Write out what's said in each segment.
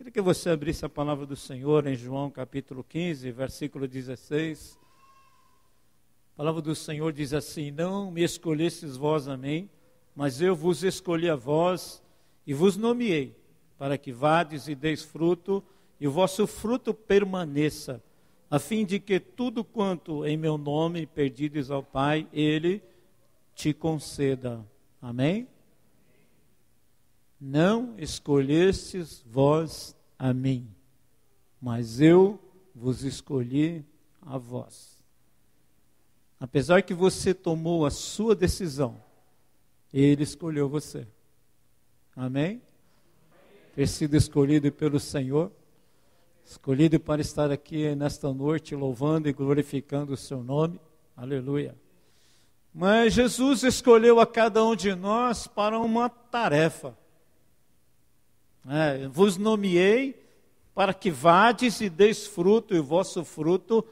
Queria que você abrisse a palavra do Senhor em João capítulo 15, versículo 16. A palavra do Senhor diz assim: não me escolhestes vós a mim, mas eu vos escolhi a vós e vos nomeei, para que vades e deis fruto, e o vosso fruto permaneça, a fim de que tudo quanto em meu nome pedides ao Pai, Ele te conceda. Amém? Não escolhestes vós a mim, mas eu vos escolhi a vós. Apesar que você tomou a sua decisão, Ele escolheu você. Amém? Ter sido escolhido pelo Senhor, escolhido para estar aqui nesta noite louvando e glorificando o seu nome. Aleluia. Mas Jesus escolheu a cada um de nós para uma tarefa. Vos nomeei para que vades e deis fruto, e o vosso fruto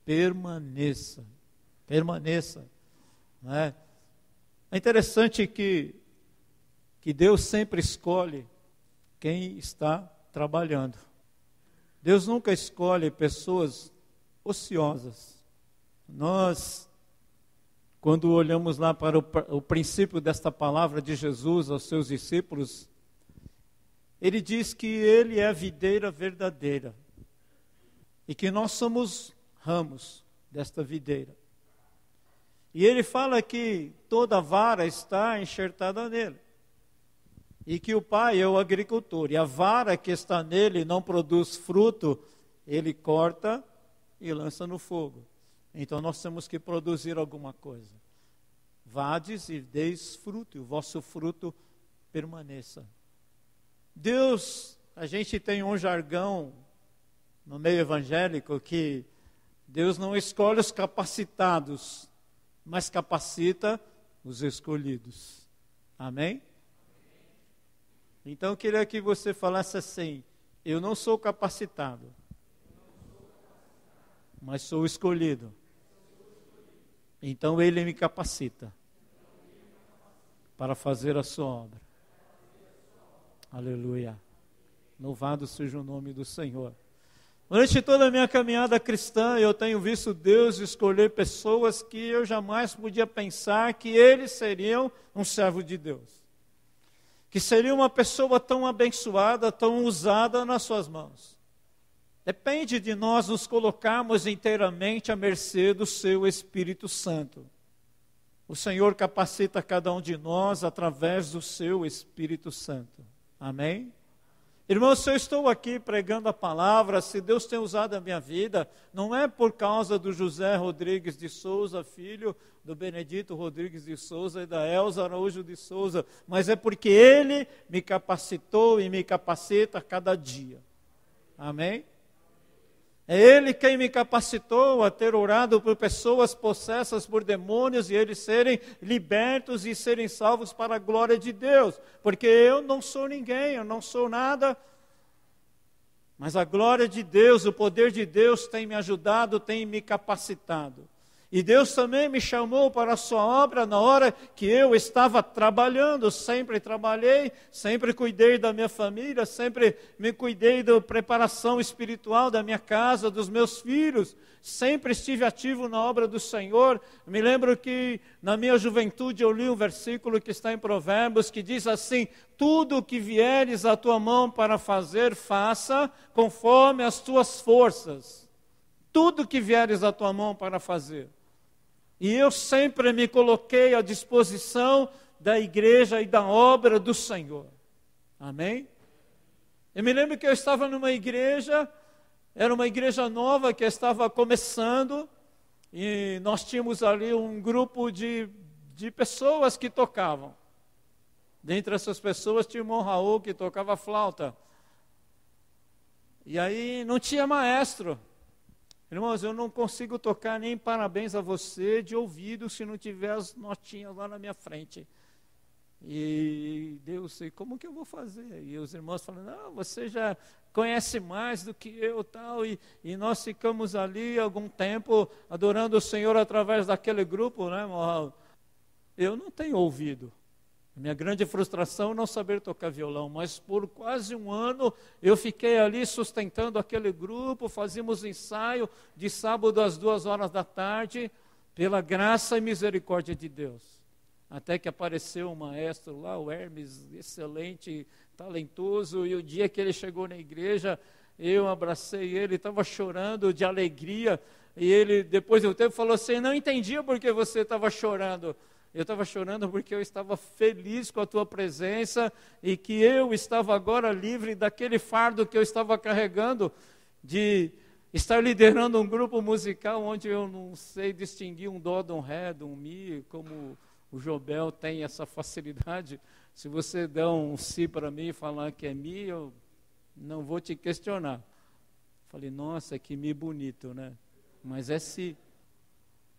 permaneça. Permaneça. É interessante que Deus sempre escolhe quem está trabalhando. Deus nunca escolhe pessoas ociosas. Nós, quando olhamos lá para o princípio desta palavra de Jesus aos seus discípulos, Ele diz que Ele é a videira verdadeira e que nós somos ramos desta videira. E Ele fala que toda vara está enxertada nele e que o Pai é o agricultor, e a vara que está nele não produz fruto, Ele corta e lança no fogo. Então nós temos que produzir alguma coisa. Vades e deis fruto, e o vosso fruto permaneça. Deus, a gente tem um jargão no meio evangélico que Deus não escolhe os capacitados, mas capacita os escolhidos. Amém? Então eu queria que você falasse assim: eu não sou capacitado, mas sou escolhido. Então Ele me capacita para fazer a sua obra. Aleluia. Louvado seja o nome do Senhor. Durante toda a minha caminhada cristã, eu tenho visto Deus escolher pessoas que eu jamais podia pensar que eles seriam um servo de Deus. Que seria uma pessoa tão abençoada, tão usada nas suas mãos. Depende de nós nos colocarmos inteiramente à mercê do seu Espírito Santo. O Senhor capacita cada um de nós através do seu Espírito Santo. Amém? Irmãos, se eu estou aqui pregando a palavra, se Deus tem usado a minha vida, não é por causa do José Rodrigues de Souza, filho do Benedito Rodrigues de Souza e da Elza Araújo de Souza, mas é porque Ele me capacitou e me capacita a cada dia. Amém? É Ele quem me capacitou a ter orado por pessoas possessas por demônios e eles serem libertos e serem salvos para a glória de Deus. Porque eu não sou ninguém, eu não sou nada. Mas a glória de Deus, o poder de Deus tem me ajudado, tem me capacitado. E Deus também me chamou para a sua obra na hora que eu estava trabalhando. Sempre trabalhei, sempre cuidei da minha família, sempre me cuidei da preparação espiritual da minha casa, dos meus filhos. Sempre estive ativo na obra do Senhor. Me lembro que na minha juventude eu li um versículo que está em Provérbios, que diz assim: tudo o que vieres à tua mão para fazer, faça conforme as tuas forças. Tudo que vieres à tua mão para fazer. E eu sempre me coloquei à disposição da igreja e da obra do Senhor. Amém? Eu me lembro que eu estava numa igreja, era uma igreja nova que estava começando, e nós tínhamos ali um grupo de pessoas que tocavam. Dentre essas pessoas tinha o irmão Raul que tocava flauta. E aí não tinha maestro. Irmãos, eu não consigo tocar nem parabéns a você de ouvido se não tiver as notinhas lá na minha frente. E Deus, como que eu vou fazer? E os irmãos falam, não, você já conhece mais do que eu tal. E nós ficamos ali algum tempo adorando o Senhor através daquele grupo, né, irmão? Eu não tenho ouvido. Minha grande frustração é não saber tocar violão, mas por quase um ano eu fiquei ali sustentando aquele grupo, fazíamos ensaio de sábado às 2 horas da tarde, pela graça e misericórdia de Deus. Até que apareceu um maestro lá, o Hermes, excelente, talentoso, e o dia que ele chegou na igreja, eu abracei ele, estava chorando de alegria, e ele, depois de um tempo, falou assim: não entendia por que você estava chorando. Eu estava chorando porque eu estava feliz com a tua presença e que eu estava agora livre daquele fardo que eu estava carregando de estar liderando um grupo musical onde eu não sei distinguir um dó de um ré, de um mi, como o Jobel tem essa facilidade. Se você der um si para mim e falar que é mi, eu não vou te questionar. Falei, nossa, que mi bonito, né? Mas é si.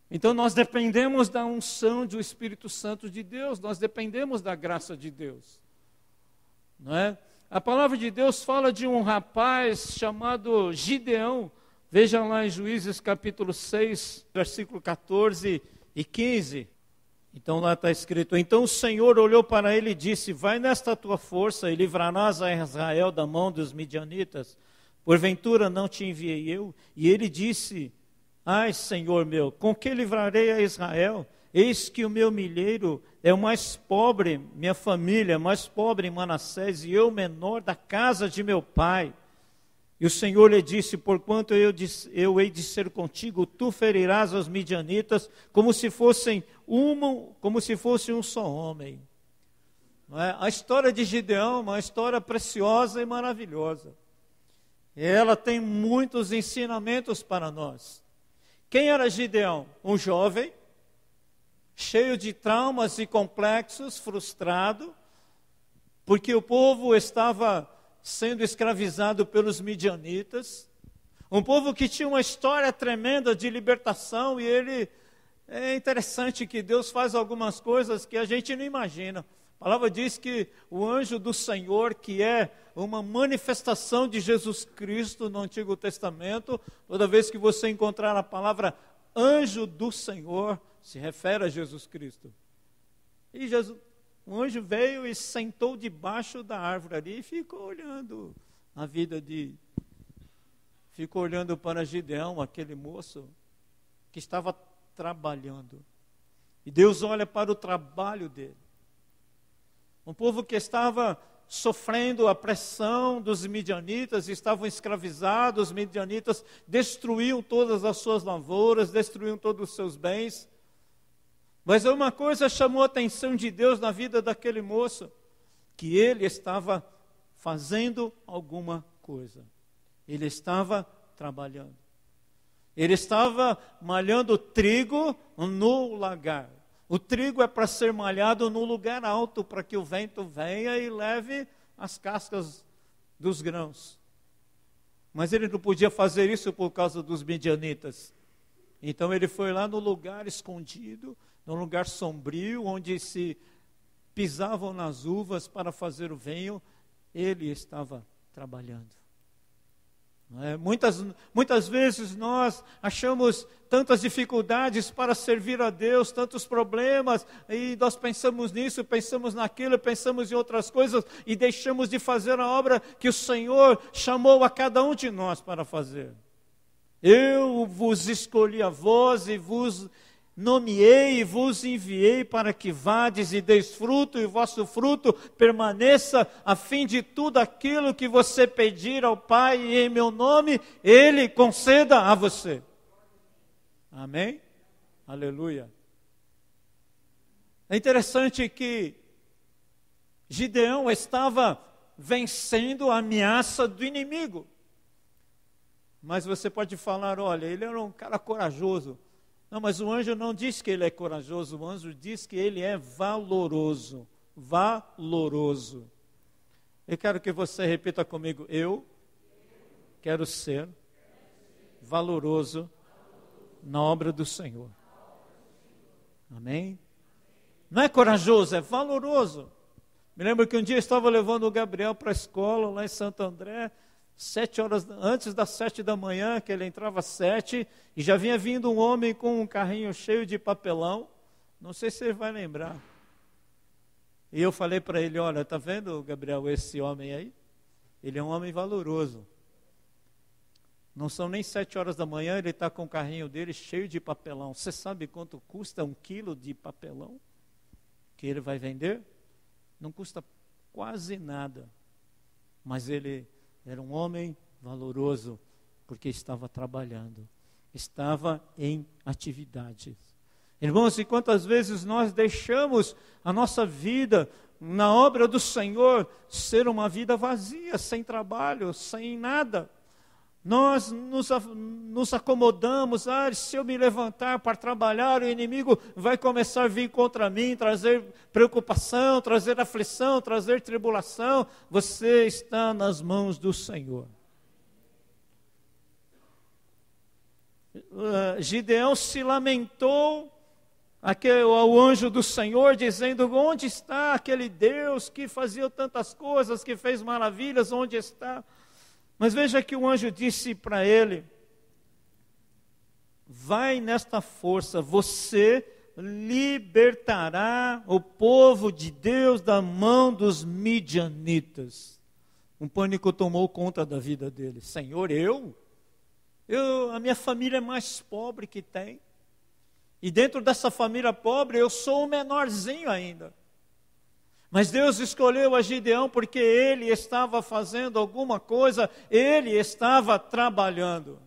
Então nós dependemos da unção do Espírito Santo de Deus, nós dependemos da graça de Deus, não é? A palavra de Deus fala de um rapaz chamado Gideão, veja lá em Juízes capítulo 6, versículo 14 e 15, então lá está escrito: então o Senhor olhou para ele e disse: vai nesta tua força e livrarás a Israel da mão dos midianitas, porventura não te enviei eu? E ele disse: ai, Senhor meu, com que livrarei a Israel? Eis que o meu milheiro é o mais pobre, minha família é mais pobre em Manassés, e eu menor da casa de meu pai. E o Senhor lhe disse: porquanto eu hei de ser contigo, tu ferirás os midianitas como se fosse um só homem. Não é? A história de Gideão é uma história preciosa e maravilhosa. E ela tem muitos ensinamentos para nós. Quem era Gideão? Um jovem, cheio de traumas e complexos, frustrado, porque o povo estava sendo escravizado pelos midianitas, um povo que tinha uma história tremenda de libertação, e é interessante que Deus faz algumas coisas que a gente não imagina. A palavra diz que o anjo do Senhor, que é uma manifestação de Jesus Cristo no Antigo Testamento, toda vez que você encontrar a palavra anjo do Senhor, se refere a Jesus Cristo. E o anjo veio e sentou debaixo da árvore ali e ficou olhando ficou olhando para Gideão, aquele moço que estava trabalhando. E Deus olha para o trabalho dele. Um povo que estava sofrendo a pressão dos midianitas, estavam escravizados, os midianitas destruíam todas as suas lavouras, destruíam todos os seus bens. Mas uma coisa chamou a atenção de Deus na vida daquele moço, que ele estava fazendo alguma coisa. Ele estava trabalhando. Ele estava malhando trigo no lagar. O trigo é para ser malhado no lugar alto, para que o vento venha e leve as cascas dos grãos. Mas ele não podia fazer isso por causa dos midianitas. Então ele foi lá no lugar escondido, num lugar sombrio, onde se pisavam nas uvas para fazer o vinho. Ele estava trabalhando. Muitas vezes nós achamos tantas dificuldades para servir a Deus, tantos problemas, e nós pensamos nisso, pensamos naquilo, pensamos em outras coisas, e deixamos de fazer a obra que o Senhor chamou a cada um de nós para fazer. Eu vos escolhi a vós e vos nomeei e vos enviei para que vades e deis fruto, e o vosso fruto permaneça, a fim de tudo aquilo que você pedir ao Pai em meu nome, Ele conceda a você. Amém? Aleluia. É interessante que Gideão estava vencendo a ameaça do inimigo. Mas você pode falar, olha, ele era um cara corajoso. Não, mas o anjo não diz que ele é corajoso, o anjo diz que ele é valoroso. Valoroso. Eu quero que você repita comigo: eu quero ser valoroso na obra do Senhor. Amém? Não é corajoso, é valoroso. Me lembro que um dia eu estava levando o Gabriel para a escola, lá em Santo André, 7 horas antes das 7 da manhã, que ele entrava às 7, e já vinha vindo um homem com um carrinho cheio de papelão. Não sei se você vai lembrar. E eu falei para ele, olha, está vendo, Gabriel, esse homem aí? Ele é um homem valoroso. Não são nem 7 horas da manhã, ele está com o carrinho dele cheio de papelão. Você sabe quanto custa 1 quilo de papelão que ele vai vender? Não custa quase nada. Mas ele era um homem valoroso, porque estava trabalhando, estava em atividades. Irmãos, e quantas vezes nós deixamos a nossa vida na obra do Senhor ser uma vida vazia, sem trabalho, sem nada. Nós nos acomodamos, se eu me levantar para trabalhar, o inimigo vai começar a vir contra mim, trazer preocupação, trazer aflição, trazer tribulação. Você está nas mãos do Senhor. Gideão se lamentou ao anjo do Senhor, dizendo, onde está aquele Deus que fazia tantas coisas, que fez maravilhas, onde está? Mas veja que o anjo disse para ele, vai nesta força, você libertará o povo de Deus da mão dos midianitas. Um pânico tomou conta da vida dele. Senhor, a minha família é mais pobre que tem. E dentro dessa família pobre, eu sou o menorzinho ainda. Mas Deus escolheu a Gideão porque ele estava fazendo alguma coisa, ele estava trabalhando.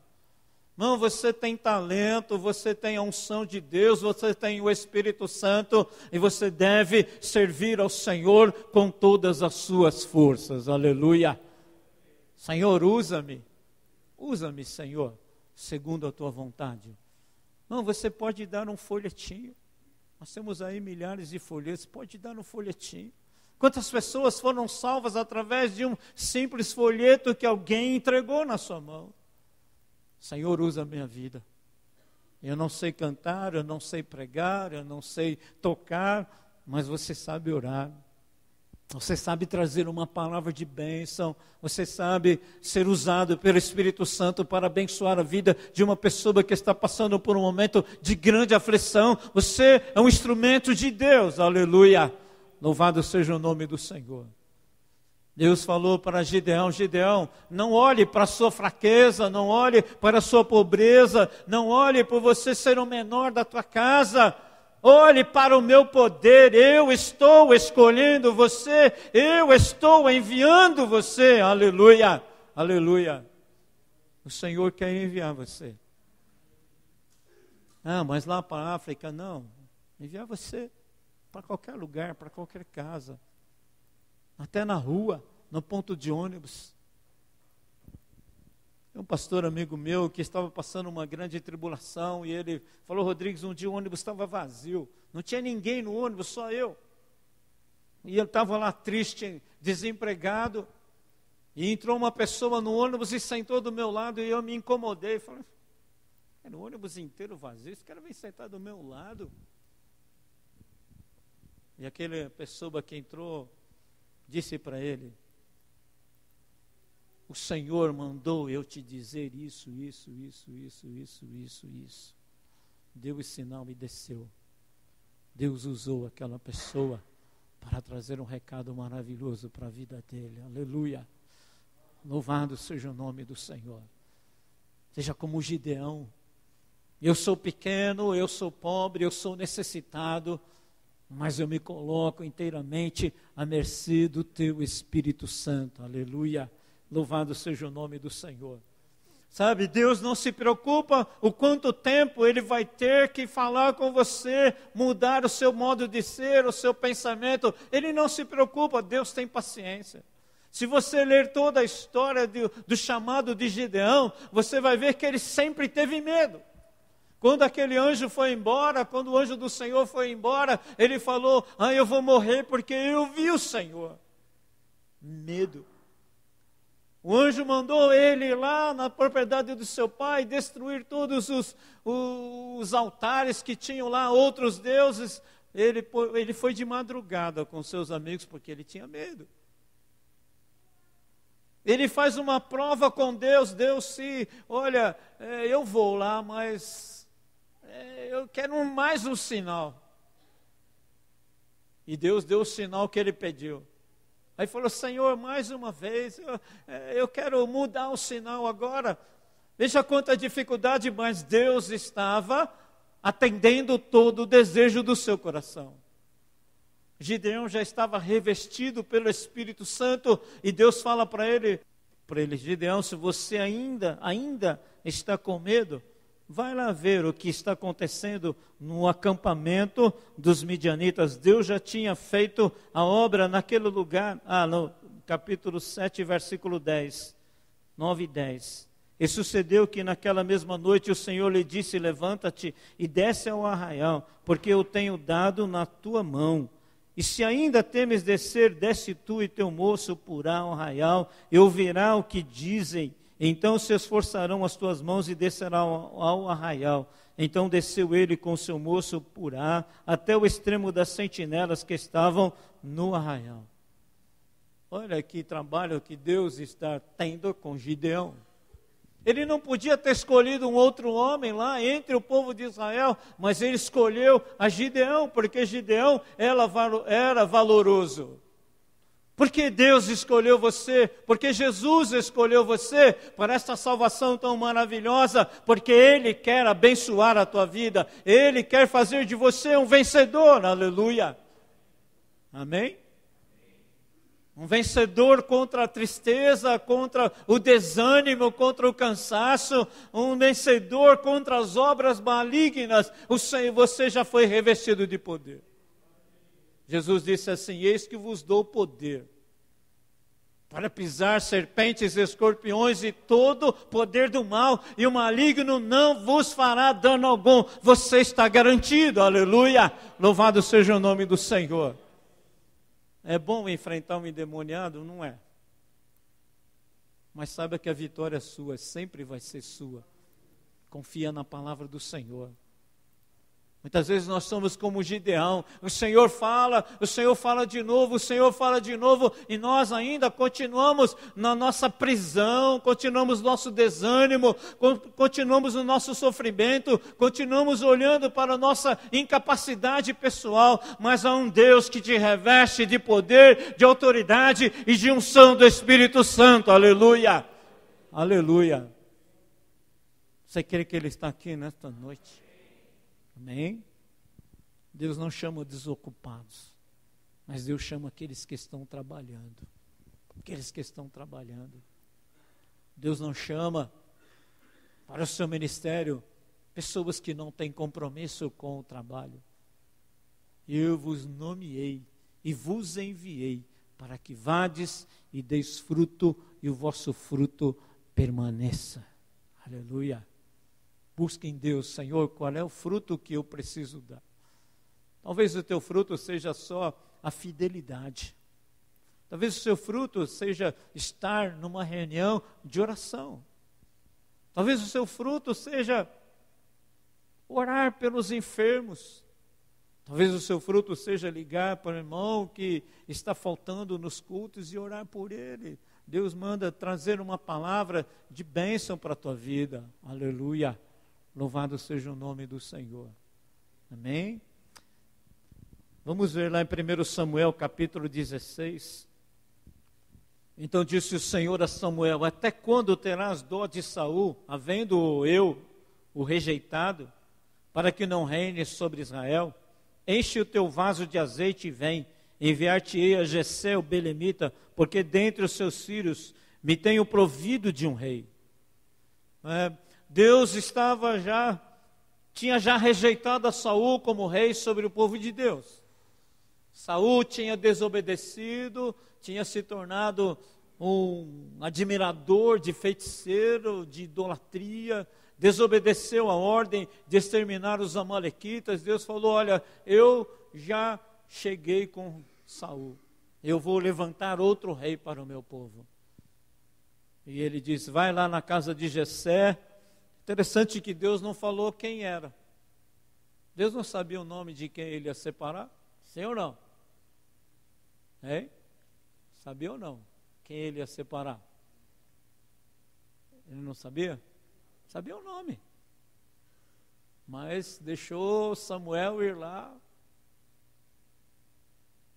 Não, você tem talento, você tem a unção de Deus, você tem o Espírito Santo e você deve servir ao Senhor com todas as suas forças. Aleluia. Senhor, usa-me, Senhor, segundo a tua vontade. Não, você pode dar um folhetinho. Nós temos aí milhares de folhetos, pode dar um folhetinho. Quantas pessoas foram salvas através de um simples folheto que alguém entregou na sua mão? Senhor, usa a minha vida. Eu não sei cantar, eu não sei pregar, eu não sei tocar, mas você sabe orar. Você sabe trazer uma palavra de bênção, você sabe ser usado pelo Espírito Santo para abençoar a vida de uma pessoa que está passando por um momento de grande aflição. Você é um instrumento de Deus, aleluia. Louvado seja o nome do Senhor. Deus falou para Gideão, Gideão, não olhe para a sua fraqueza, não olhe para a sua pobreza, não olhe por você ser o menor da tua casa. Olhe para o meu poder, eu estou escolhendo você, eu estou enviando você, aleluia, aleluia. O Senhor quer enviar você. Mas lá para a África, não. Enviar você para qualquer lugar, para qualquer casa. Até na rua, no ponto de ônibus. Um pastor amigo meu que estava passando uma grande tribulação e ele falou, Rodrigues, um dia o ônibus estava vazio, não tinha ninguém no ônibus, só eu. E ele estava lá triste, desempregado, e entrou uma pessoa no ônibus e sentou do meu lado e eu me incomodei. Falei, no ônibus inteiro vazio, esse cara vem sentar do meu lado. E aquela pessoa que entrou disse para ele, o Senhor mandou eu te dizer isso. Deu o sinal e desceu. Deus usou aquela pessoa para trazer um recado maravilhoso para a vida dele. Aleluia. Louvado seja o nome do Senhor. Seja como Gideão. Eu sou pequeno, eu sou pobre, eu sou necessitado, mas eu me coloco inteiramente à mercê do teu Espírito Santo. Aleluia. Louvado seja o nome do Senhor. Sabe, Deus não se preocupa o quanto tempo Ele vai ter que falar com você, mudar o seu modo de ser, o seu pensamento. Ele não se preocupa, Deus tem paciência. Se você ler toda a história do chamado de Gideão, você vai ver que ele sempre teve medo. Quando aquele anjo foi embora, quando o anjo do Senhor foi embora, ele falou, eu vou morrer porque eu vi o Senhor. Medo. O anjo mandou ele lá na propriedade do seu pai destruir todos os altares que tinham lá, outros deuses. Ele foi de madrugada com seus amigos porque ele tinha medo. Ele faz uma prova com Deus, olha, eu vou lá, mas eu quero mais um sinal. E Deus deu o sinal que ele pediu. Aí falou: Senhor, mais uma vez, eu quero mudar o sinal agora. Veja quanta dificuldade, mas Deus estava atendendo todo o desejo do seu coração. Gideão já estava revestido pelo Espírito Santo, e Deus fala para ele, Gideão, se você ainda está com medo, vai lá ver o que está acontecendo no acampamento dos midianitas. Deus já tinha feito a obra naquele lugar, no capítulo 7, versículo 10, 9 e 10. E sucedeu que naquela mesma noite o Senhor lhe disse: levanta-te e desce ao arraial, porque eu tenho dado na tua mão. E se ainda temes descer, desce tu e teu moço porá ao arraial, e ouvirá o que dizem. Então se esforçarão as tuas mãos e descerão ao arraial. Então desceu ele com seu moço porá até o extremo das sentinelas que estavam no arraial. Olha que trabalho que Deus está tendo com Gideão. Ele não podia ter escolhido um outro homem lá entre o povo de Israel, mas ele escolheu a Gideão, porque Gideão era valoroso. Porque Deus escolheu você, porque Jesus escolheu você para esta salvação tão maravilhosa, porque Ele quer abençoar a tua vida, Ele quer fazer de você um vencedor, aleluia. Amém? Um vencedor contra a tristeza, contra o desânimo, contra o cansaço, um vencedor contra as obras malignas. Você já foi revestido de poder. Jesus disse assim: eis que vos dou poder para pisar serpentes, escorpiões e todo poder do mal, e o maligno não vos fará dano algum. Você está garantido, aleluia. Louvado seja o nome do Senhor. É bom enfrentar um endemoniado? Não é. Mas saiba que a vitória é sua, sempre vai ser sua. Confia na palavra do Senhor. Muitas vezes nós somos como Gideão, o Senhor fala de novo, o Senhor fala de novo, e nós ainda continuamos na nossa prisão, continuamos no nosso desânimo, continuamos no nosso sofrimento, continuamos olhando para a nossa incapacidade pessoal, mas há um Deus que te reveste de poder, de autoridade e de unção do Espírito Santo, aleluia, aleluia. Você crê que Ele está aqui nesta noite? Amém? Deus não chama desocupados, mas Deus chama aqueles que estão trabalhando. Aqueles que estão trabalhando. Deus não chama para o seu ministério pessoas que não têm compromisso com o trabalho. Eu vos nomeei e vos enviei para que vades e deis fruto e o vosso fruto permaneça. Aleluia. Busque em Deus, Senhor, qual é o fruto que eu preciso dar. Talvez o teu fruto seja só a fidelidade. Talvez o seu fruto seja estar numa reunião de oração. Talvez o seu fruto seja orar pelos enfermos. Talvez o seu fruto seja ligar para o irmão que está faltando nos cultos e orar por ele. Deus manda trazer uma palavra de bênção para a tua vida. Aleluia. Louvado seja o nome do Senhor. Amém? Vamos ver lá em 1 Samuel capítulo 16. Então disse o Senhor a Samuel: até quando terás dó de Saul, havendo eu o rejeitado, para que não reine sobre Israel? Enche o teu vaso de azeite e vem, enviar-te-ei a Jessé o belemita, porque dentre os seus filhos me tenho provido de um rei. Deus tinha já rejeitado a Saul como rei sobre o povo de Deus. Saul tinha desobedecido, tinha se tornado um admirador de feiticeiro, de idolatria, desobedeceu a ordem de exterminar os amalequitas. Deus falou: olha, eu já cheguei com Saul, eu vou levantar outro rei para o meu povo. E ele disse: vai lá na casa de Jessé. Interessante que Deus não falou quem era. Deus não sabia o nome de quem ele ia separar? Sim ou não? Hein? Sabia ou não? Quem ele ia separar? Ele não sabia? Sabia o nome. Mas deixou Samuel ir lá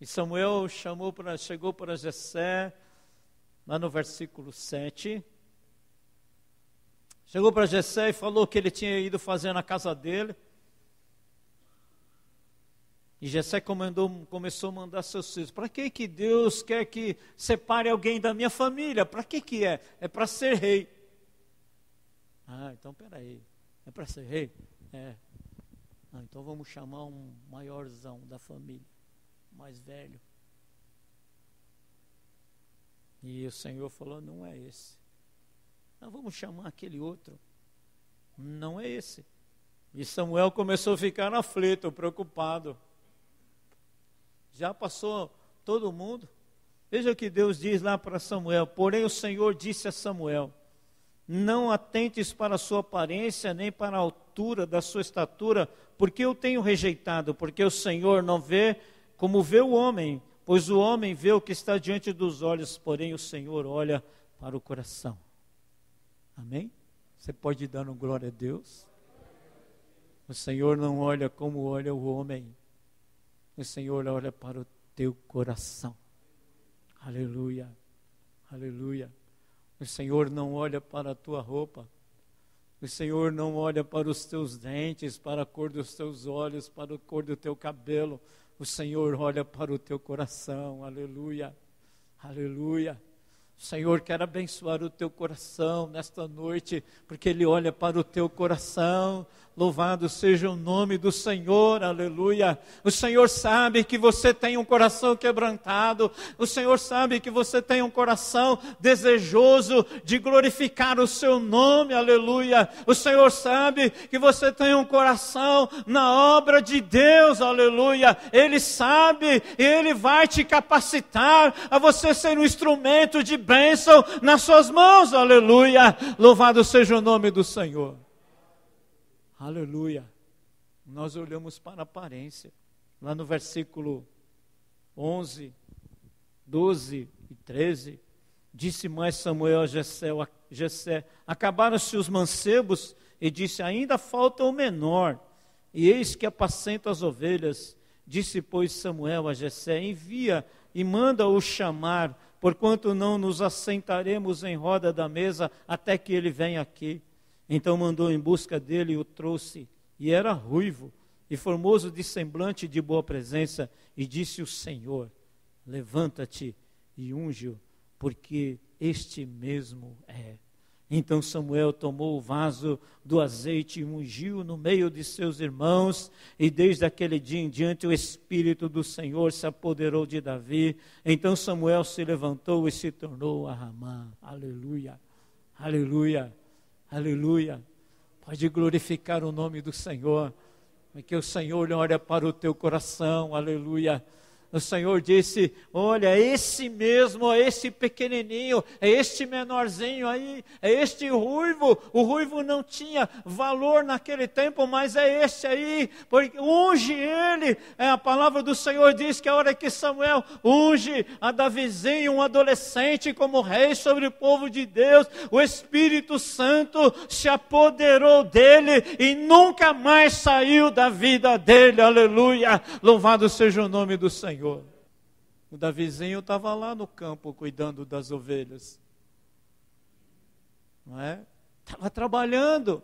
E Samuel chegou para Jessé, lá no versículo 7. Chegou para Jessé e falou que ele tinha ido fazer na casa dele. E Jessé começou a mandar seus filhos. Para que Deus quer que separe alguém da minha família? Para que é? É para ser rei. Ah, então peraí. É para ser rei? É. Ah, então vamos chamar um maiorzão da família, mais velho. E o Senhor falou, não é esse. Não, vamos chamar aquele outro. Não é esse. E Samuel começou a ficar aflito, preocupado. Já passou todo mundo. Veja o que Deus diz lá para Samuel. Porém o Senhor disse a Samuel, não atentes para a sua aparência, nem para a altura da sua estatura, porque eu tenho rejeitado, porque o Senhor não vê como vê o homem, pois o homem vê o que está diante dos olhos, porém o Senhor olha para o coração. Amém? Você pode dar um glória a Deus? O Senhor não olha como olha o homem. O Senhor olha para o teu coração. Aleluia, aleluia. O Senhor não olha para a tua roupa. O Senhor não olha para os teus dentes, para a cor dos teus olhos, para a cor do teu cabelo. O Senhor olha para o teu coração. Aleluia, aleluia. O Senhor quer abençoar o teu coração nesta noite, porque Ele olha para o teu coração. Louvado seja o nome do Senhor, aleluia. O Senhor sabe que você tem um coração quebrantado. O Senhor sabe que você tem um coração desejoso de glorificar o seu nome, aleluia. O Senhor sabe que você tem um coração na obra de Deus, aleluia. Ele sabe e Ele vai te capacitar a você ser um instrumento de bênção nas suas mãos, aleluia. Louvado seja o nome do Senhor. Aleluia. Nós olhamos para a aparência. Lá no versículo 11, 12 e 13, disse mais Samuel a Jessé, acabaram-se os mancebos, e disse, ainda falta o menor, e eis que apacenta as ovelhas. Disse, pois, Samuel a Jessé, envia e manda-o chamar, porquanto não nos assentaremos em roda da mesa até que ele venha aqui. Então mandou em busca dele e o trouxe, e era ruivo, e formoso de semblante e de boa presença, e disse o Senhor, levanta-te e unge-o, porque este mesmo é. Então Samuel tomou o vaso do azeite e ungiu no meio de seus irmãos, e desde aquele dia em diante o Espírito do Senhor se apoderou de Davi. Então Samuel se levantou e se tornou a Ramá. Aleluia, aleluia. Aleluia, pode glorificar o nome do Senhor, porque o Senhor olha para o teu coração, aleluia. O Senhor disse, olha, esse mesmo, esse pequenininho, é este menorzinho aí, é este ruivo. O ruivo não tinha valor naquele tempo, mas é este aí, porque unge ele. A palavra do Senhor diz que a hora que Samuel unge a Davizinho, um adolescente como rei sobre o povo de Deus, o Espírito Santo se apoderou dele e nunca mais saiu da vida dele, aleluia. Louvado seja o nome do Senhor. O Davizinho estava lá no campo cuidando das ovelhas, não é? Estava trabalhando,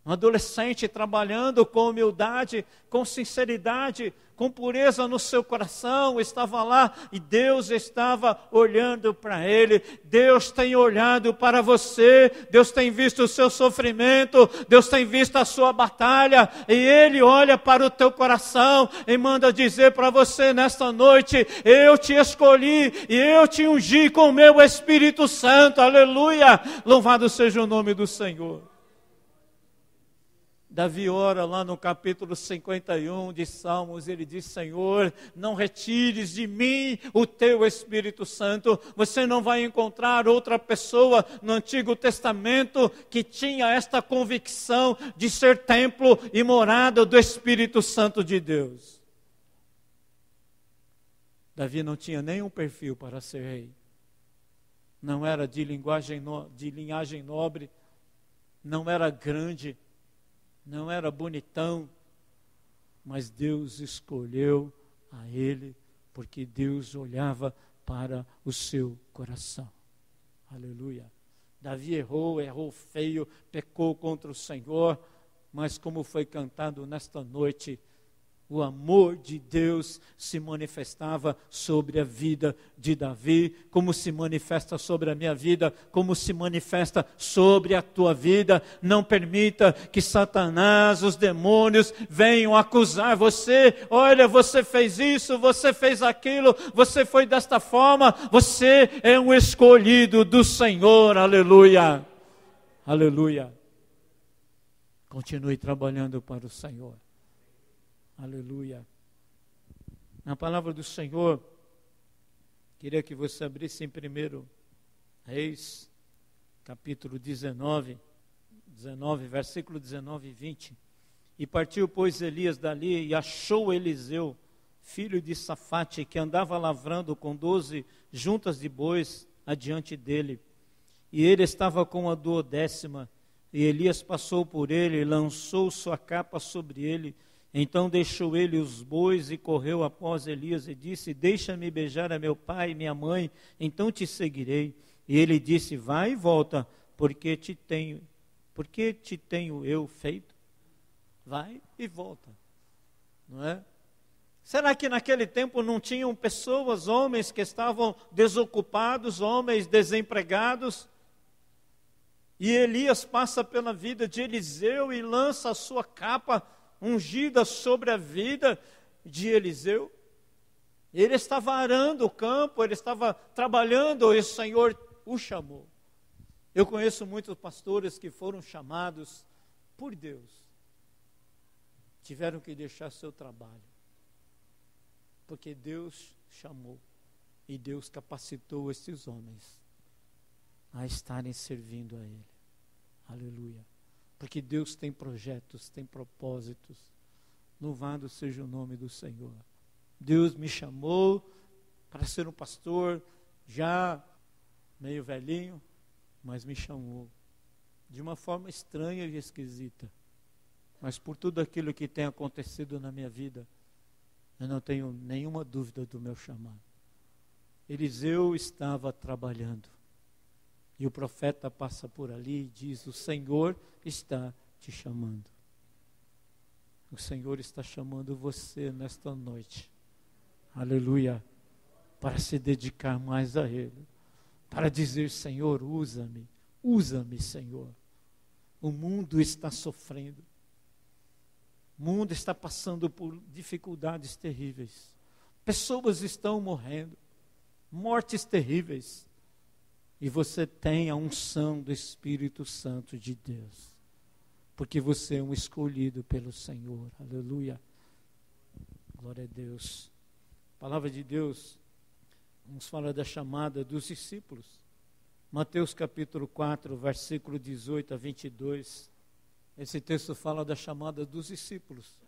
um adolescente trabalhando com humildade, com sinceridade, com pureza no seu coração, estava lá e Deus estava olhando para ele. Deus tem olhado para você, Deus tem visto o seu sofrimento, Deus tem visto a sua batalha, e Ele olha para o teu coração e manda dizer para você nesta noite, eu te escolhi e eu te ungi com o meu Espírito Santo, aleluia, louvado seja o nome do Senhor. Davi ora lá no capítulo 51 de Salmos, ele diz, Senhor, não retires de mim o teu Espírito Santo. Você não vai encontrar outra pessoa no Antigo Testamento que tinha esta convicção de ser templo e morada do Espírito Santo de Deus. Davi não tinha nenhum perfil para ser rei. Não era de linhagem nobre, não era grande, não era bonitão, mas Deus escolheu a ele porque Deus olhava para o seu coração. Aleluia. Davi errou feio, pecou contra o Senhor, mas como foi cantado nesta noite, o amor de Deus se manifestava sobre a vida de Davi, como se manifesta sobre a minha vida, como se manifesta sobre a tua vida. Não permita que Satanás, os demônios, venham acusar você. Olha, você fez isso, você fez aquilo, você foi desta forma. Você é um escolhido do Senhor, aleluia, aleluia. Continue trabalhando para o Senhor. Aleluia. Na palavra do Senhor, queria que você abrisse em 1 Reis, capítulo 19, versículo 19 e 20. E partiu, pois, Elias dali e achou Eliseu, filho de Safate, que andava lavrando com 12 juntas de bois adiante dele. E ele estava com a 12ª, e Elias passou por ele e lançou sua capa sobre ele. Então deixou ele os bois e correu após Elias e disse: deixa-me beijar a meu pai e minha mãe, então te seguirei. E ele disse: vai e volta, porque te tenho eu feito? Vai e volta. Não é? Será que naquele tempo não tinham pessoas, homens que estavam desocupados, homens desempregados? E Elias passa pela vida de Eliseu e lança a sua capa ungida sobre a vida de Eliseu. Ele estava arando o campo, ele estava trabalhando, e o Senhor o chamou. Eu conheço muitos pastores que foram chamados por Deus, tiveram que deixar seu trabalho, porque Deus chamou e Deus capacitou esses homens a estarem servindo a Ele. Aleluia. Porque Deus tem projetos, tem propósitos. Louvado seja o nome do Senhor. Deus me chamou para ser um pastor, já meio velhinho, mas me chamou de uma forma estranha e esquisita. Mas por tudo aquilo que tem acontecido na minha vida, eu não tenho nenhuma dúvida do meu chamado. Eliseu estava trabalhando. E o profeta passa por ali e diz: o Senhor está te chamando. O Senhor está chamando você nesta noite. Aleluia. Para se dedicar mais a Ele. Para dizer: Senhor, usa-me. Usa-me, Senhor. O mundo está sofrendo. O mundo está passando por dificuldades terríveis. Pessoas estão morrendo. Mortes terríveis. E você tem a unção do Espírito Santo de Deus. Porque você é um escolhido pelo Senhor. Aleluia. Glória a Deus. A palavra de Deus nos fala da chamada dos discípulos. Mateus capítulo 4, versículo 18 a 22. Esse texto fala da chamada dos discípulos.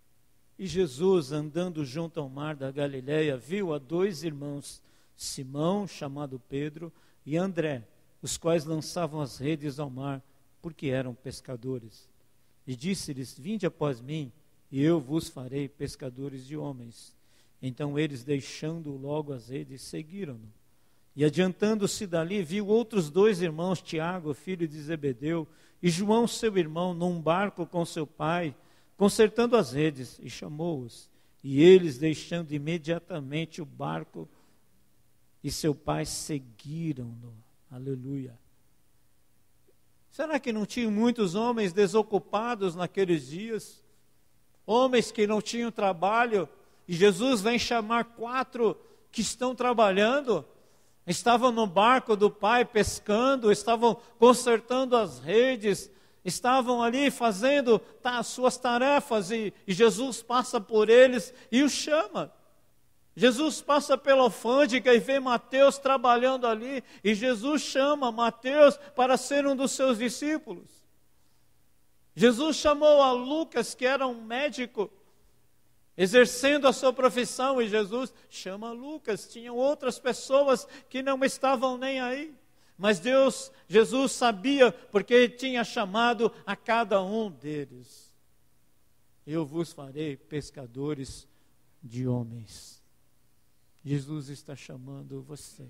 E Jesus, andando junto ao mar da Galileia, viu a 2 irmãos, Simão, chamado Pedro, e André, os quais lançavam as redes ao mar, porque eram pescadores. E disse-lhes: vinde após mim, e eu vos farei pescadores de homens. Então eles, deixando logo as redes, seguiram-no. E adiantando-se dali, viu outros 2 irmãos, Tiago, filho de Zebedeu, e João, seu irmão, num barco com seu pai, consertando as redes, e chamou-os. E eles, deixando imediatamente o barco e seu pai, seguiram-no. Aleluia. Será que não tinham muitos homens desocupados naqueles dias? Homens que não tinham trabalho, e Jesus vem chamar 4 que estão trabalhando. Estavam no barco do pai pescando, estavam consertando as redes, estavam ali fazendo as suas tarefas, e Jesus passa por eles e os chama. Jesus passa pela alfândega e vê Mateus trabalhando ali, e Jesus chama Mateus para ser um dos seus discípulos. Jesus chamou a Lucas, que era um médico, exercendo a sua profissão, e Jesus chama Lucas. Tinham outras pessoas que não estavam nem aí, mas Jesus sabia, porque tinha chamado a cada um deles. Eu vos farei pescadores de homens. Jesus está chamando você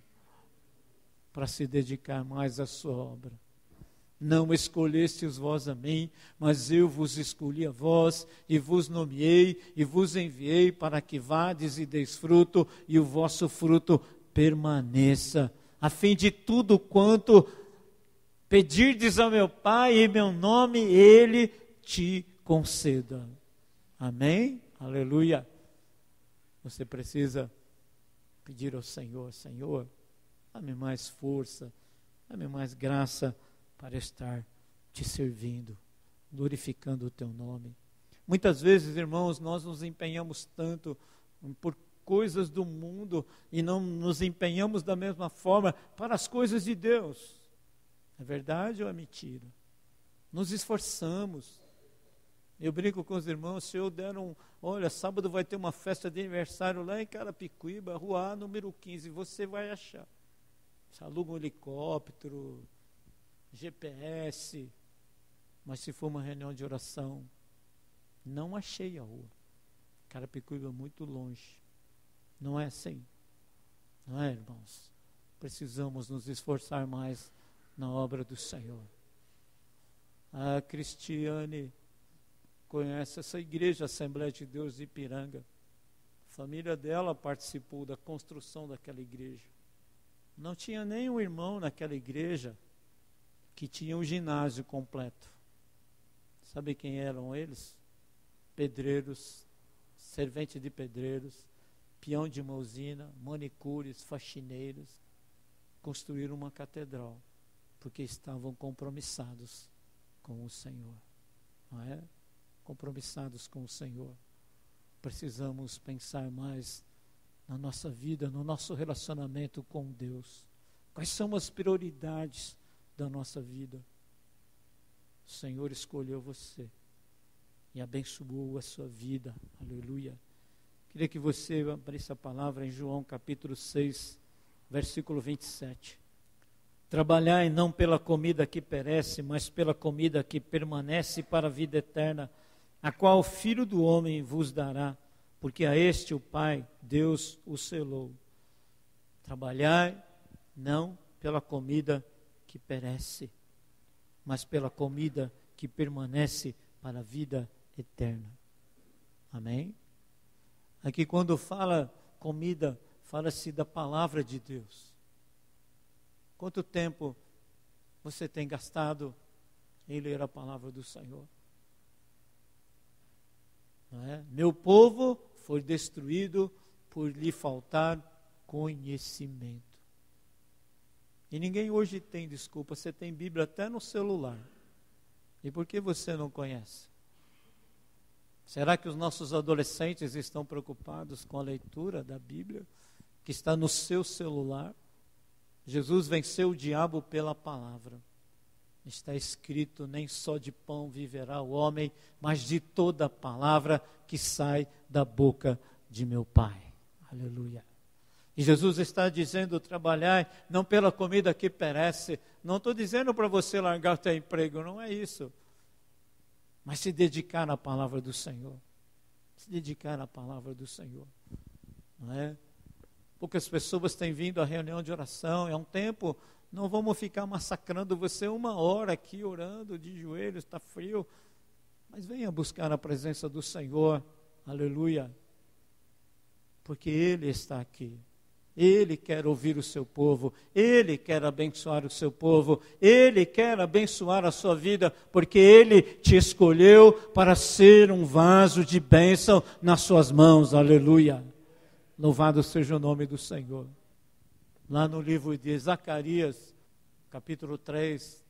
para se dedicar mais à sua obra. Não escolhestes vós a mim, mas eu vos escolhi a vós, e vos nomeei, e vos enviei para que vades e deis fruto, e o vosso fruto permaneça, a fim de tudo quanto pedirdes ao meu Pai em meu nome, Ele te conceda. Amém? Aleluia. Você precisa pedir ao Senhor: Senhor, dá-me mais força, dá-me mais graça para estar te servindo, glorificando o teu nome. Muitas vezes, irmãos, nós nos empenhamos tanto por coisas do mundo e não nos empenhamos da mesma forma para as coisas de Deus. É verdade ou é mentira? Nos esforçamos. Eu brinco com os irmãos: se eu der olha, sábado vai ter uma festa de aniversário lá em Carapicuíba, Rua A, número 15, você vai achar. Você aluga um helicóptero, GPS, mas se for uma reunião de oração, não achei a rua. Carapicuíba é muito longe. Não é assim? Não é, irmãos? Precisamos nos esforçar mais na obra do Senhor. A Cristiane conhece essa igreja, Assembleia de Deus de Ipiranga. A família dela participou da construção daquela igreja. Não tinha nenhum irmão naquela igreja que tinha um ginásio completo. Sabe quem eram eles? Pedreiros, servente de pedreiros, peão de uma usina, manicures, faxineiros. Construíram uma catedral, porque estavam compromissados com o Senhor. Não é? Compromissados com o Senhor. Precisamos pensar mais na nossa vida, no nosso relacionamento com Deus. Quais são as prioridades da nossa vida? O Senhor escolheu você e abençoou a sua vida. Aleluia. Queria que você abrisse a palavra em João capítulo 6, versículo 27. Trabalhai não pela comida que perece, mas pela comida que permanece para a vida eterna, a qual o Filho do Homem vos dará, porque a este o Pai, Deus, o selou. Trabalhai não pela comida que perece, mas pela comida que permanece para a vida eterna. Amém? Aqui quando fala comida, fala-se da palavra de Deus. Quanto tempo você tem gastado em ler a palavra do Senhor? Não é? Meu povo foi destruído por lhe faltar conhecimento. E ninguém hoje tem desculpa. Você tem Bíblia até no celular. E por que você não conhece? Será que os nossos adolescentes estão preocupados com a leitura da Bíblia, que está no seu celular? Jesus venceu o diabo pela palavra. Está escrito: nem só de pão viverá o homem, mas de toda a palavra que sai da boca de meu Pai. Aleluia. E Jesus está dizendo: trabalhai não pela comida que perece. Não estou dizendo para você largar o teu emprego, não é isso. Mas se dedicar à palavra do Senhor. Se dedicar à palavra do Senhor. Não é? Poucas pessoas têm vindo à reunião de oração. É um tempo, não vamos ficar massacrando você 1 hora aqui orando de joelhos, está frio. Mas venha buscar a presença do Senhor. Aleluia. Porque Ele está aqui. Ele quer ouvir o seu povo, Ele quer abençoar o seu povo, Ele quer abençoar a sua vida, porque Ele te escolheu para ser um vaso de bênção nas suas mãos, aleluia. Louvado seja o nome do Senhor. Lá no livro de Zacarias, capítulo 3,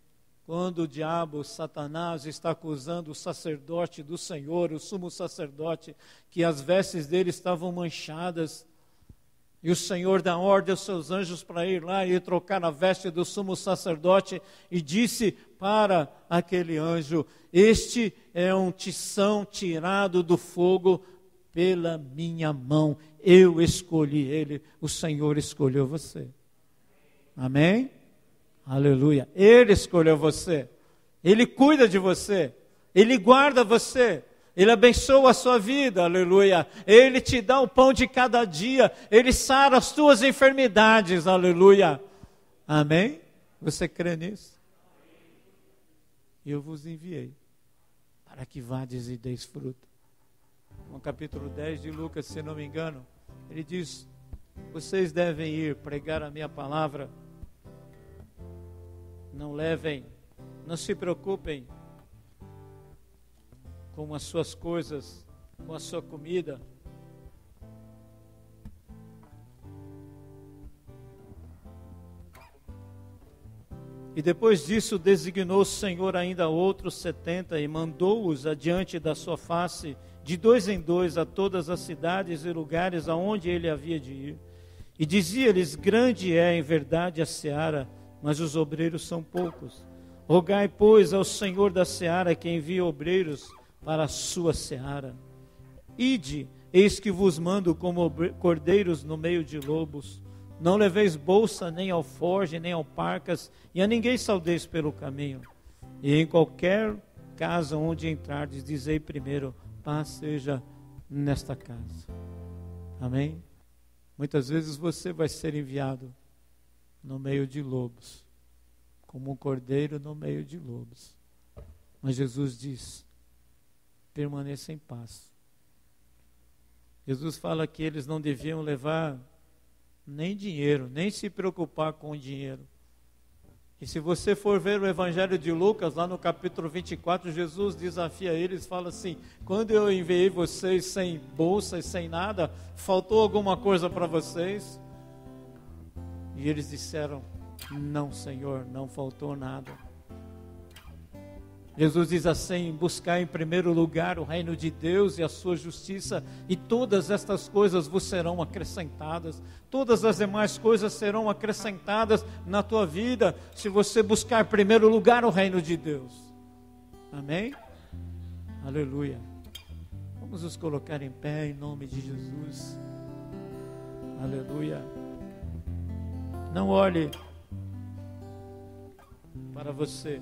quando o diabo, Satanás, está acusando o sacerdote do Senhor, o sumo sacerdote, que as vestes dele estavam manchadas, e o Senhor dá ordem aos seus anjos para ir lá e trocar a veste do sumo sacerdote, e disse para aquele anjo: este é um tição tirado do fogo pela minha mão, eu escolhi ele, o Senhor escolheu você. Amém? Aleluia. Ele escolheu você, Ele cuida de você, Ele guarda você, Ele abençoa a sua vida, aleluia. Ele te dá o pão de cada dia. Ele sara as tuas enfermidades, aleluia. Amém? Você crê nisso? Eu vos enviei para que vades e deis fruto. No capítulo 10 de Lucas, se não me engano, ele diz: vocês devem ir pregar a minha palavra. Não levem, não se preocupem com as suas coisas, com a sua comida. E depois disso designou o Senhor ainda outros 70 e mandou-os adiante da sua face, de 2 em 2, a todas as cidades e lugares aonde ele havia de ir. E dizia-lhes: grande é em verdade a seara, mas os obreiros são poucos. Rogai, pois, ao Senhor da seara que envie obreiros para a sua seara. Ide, eis que vos mando como cordeiros no meio de lobos. Não leveis bolsa, nem alforje, nem alparcas, e a ninguém saudeis pelo caminho. E em qualquer casa onde entrardes, dizei primeiro: paz seja nesta casa. Amém? Muitas vezes você vai ser enviado no meio de lobos, como um cordeiro no meio de lobos. Mas Jesus diz: permaneça em paz. Jesus fala que eles não deviam levar nem dinheiro, nem se preocupar com o dinheiro. E se você for ver o Evangelho de Lucas, lá no capítulo 24, Jesus desafia eles, fala assim: quando eu enviei vocês sem bolsa e sem nada, faltou alguma coisa para vocês? E eles disseram: não, Senhor, não faltou nada. Jesus diz assim: buscar em primeiro lugar o reino de Deus e a sua justiça, e todas estas coisas vos serão acrescentadas. Todas as demais coisas serão acrescentadas na tua vida, se você buscar em primeiro lugar o reino de Deus. Amém? Aleluia. Vamos nos colocar em pé em nome de Jesus. Aleluia. Não olhe para você,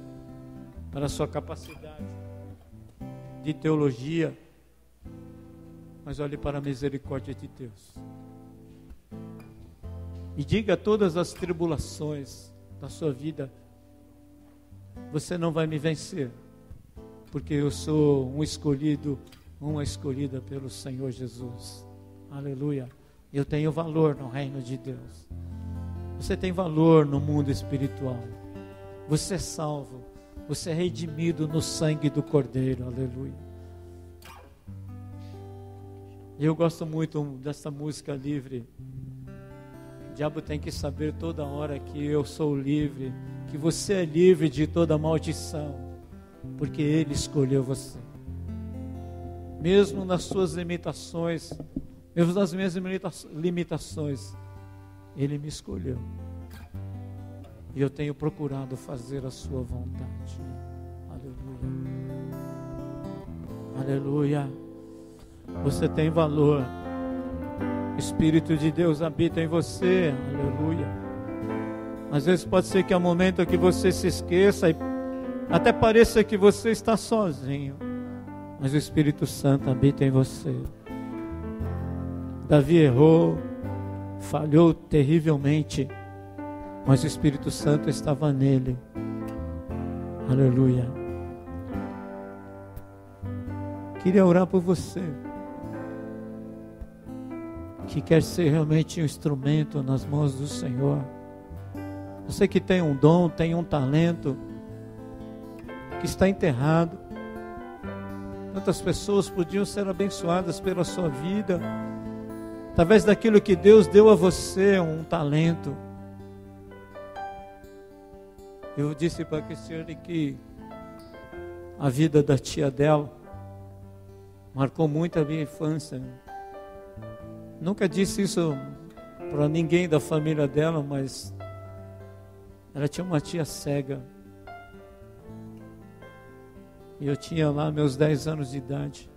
para a sua capacidade de teologia, mas olhe para a misericórdia de Deus. E diga a todas as tribulações da sua vida: você não vai me vencer, porque eu sou um escolhido, uma escolhida pelo Senhor Jesus. Aleluia. Eu tenho valor no reino de Deus. Você tem valor no mundo espiritual. Você é salvo. Você é redimido no sangue do Cordeiro. Aleluia. Eu gosto muito dessa música livre. O diabo tem que saber toda hora que eu sou livre, que você é livre de toda maldição, porque Ele escolheu você. Mesmo nas suas limitações, mesmo nas minhas limitações, Ele me escolheu. E eu tenho procurado fazer a sua vontade. Aleluia. Aleluia. Você tem valor. O Espírito de Deus habita em você. Aleluia. Às vezes pode ser que há um momento que você se esqueça e até pareça que você está sozinho, mas o Espírito Santo habita em você. Davi errou, falhou terrivelmente, mas o Espírito Santo estava nele. Aleluia. Queria orar por você que quer ser realmente um instrumento nas mãos do Senhor. Você que tem um dom, tem um talento que está enterrado. Tantas pessoas podiam ser abençoadas pela sua vida, através daquilo que Deus deu a você, um talento. Eu disse para a Cristiane que a vida da tia dela marcou muito a minha infância. Nunca disse isso para ninguém da família dela, mas ela tinha uma tia cega. E eu tinha lá meus 10 anos de idade.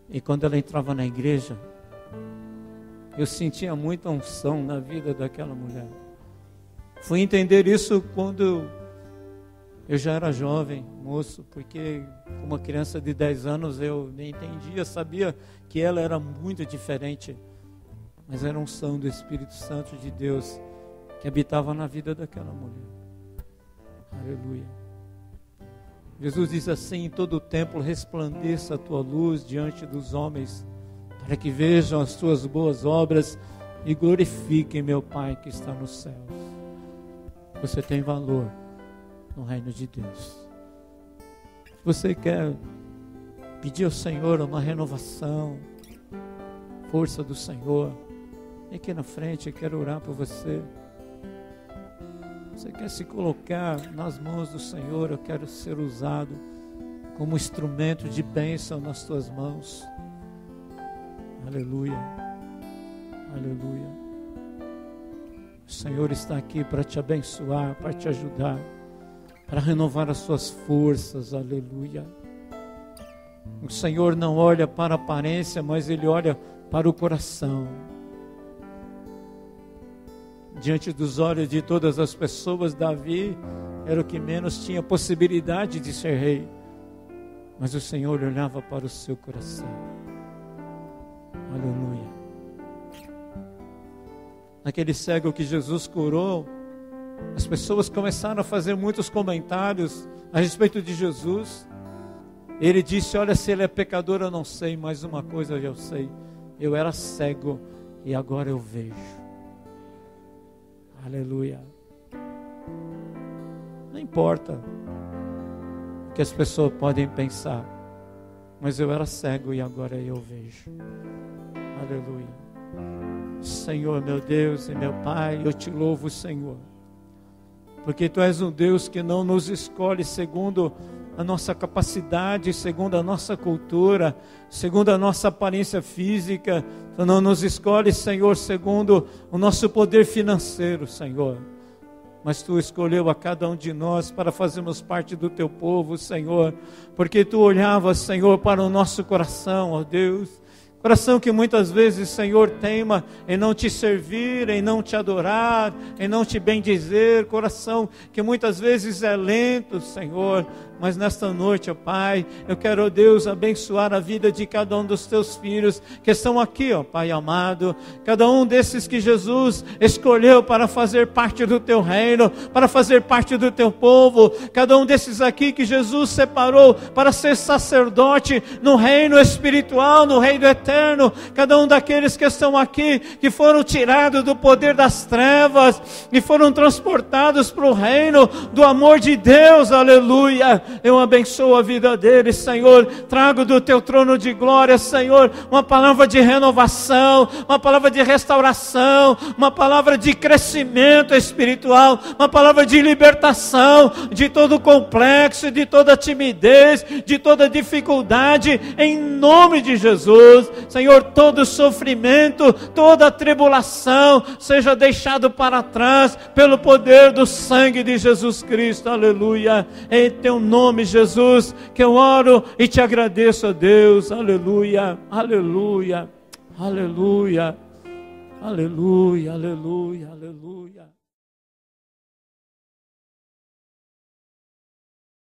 E quando ela entrava na igreja, eu sentia muita unção na vida daquela mulher. Fui entender isso quando Eu já era jovem, moço, porque uma criança de 10 anos eu nem entendia, sabia que ela era muito diferente, mas era a unção do Espírito Santo de Deus que habitava na vida daquela mulher. Aleluia. Jesus diz assim: em todo o templo resplandeça a tua luz diante dos homens, para que vejam as tuas boas obras e glorifiquem meu Pai que está nos céus. Você tem valor no reino de Deus. Se você quer pedir ao Senhor uma renovação, força do Senhor, vem aqui na frente, eu quero orar por você. Você quer se colocar nas mãos do Senhor? Eu quero ser usado como instrumento de bênção nas tuas mãos. Aleluia, aleluia. O Senhor está aqui para te abençoar, para te ajudar, para renovar as suas forças. Aleluia. O Senhor não olha para a aparência, mas Ele olha para o coração. Diante dos olhos de todas as pessoas, Davi era o que menos tinha possibilidade de ser rei, mas o Senhor olhava para o seu coração. Aleluia. Naquele cego que Jesus curou, as pessoas começaram a fazer muitos comentários a respeito de Jesus. Ele disse: olha, se ele é pecador eu não sei, mas uma coisa eu sei, eu era cego e agora eu vejo. Aleluia. Não importa o que as pessoas podem pensar, mas eu era cego e agora eu vejo. Aleluia. Senhor, meu Deus e meu Pai, eu te louvo, Senhor, porque Tu és um Deus que não nos escolhe segundo a nossa capacidade, segundo a nossa cultura, segundo a nossa aparência física. Tu não nos escolhe, Senhor, segundo o nosso poder financeiro, Senhor, mas Tu escolheu a cada um de nós para fazermos parte do Teu povo, Senhor, porque Tu olhavas, Senhor, para o nosso coração, ó Deus. Coração que muitas vezes, Senhor, teima em não Te servir, em não Te adorar, em não Te bendizer. Coração que muitas vezes é lento, Senhor. Mas nesta noite, ó Pai, eu quero, ó Deus, abençoar a vida de cada um dos Teus filhos que estão aqui, ó Pai amado. Cada um desses que Jesus escolheu para fazer parte do Teu reino, para fazer parte do Teu povo. Cada um desses aqui que Jesus separou para ser sacerdote no reino espiritual, no reino eterno. Cada um daqueles que estão aqui, que foram tirados do poder das trevas e foram transportados para o reino do amor de Deus. Aleluia. Eu abençoo a vida deles, Senhor. Trago do Teu trono de glória, Senhor, uma palavra de renovação, uma palavra de restauração, uma palavra de crescimento espiritual, uma palavra de libertação de todo complexo, de toda timidez, de toda dificuldade, em nome de Jesus. Senhor, todo sofrimento, toda tribulação seja deixado para trás pelo poder do sangue de Jesus Cristo. Aleluia. Em Teu nome, Jesus, que eu oro e Te agradeço, a Deus. Aleluia, aleluia, aleluia, aleluia, aleluia, aleluia.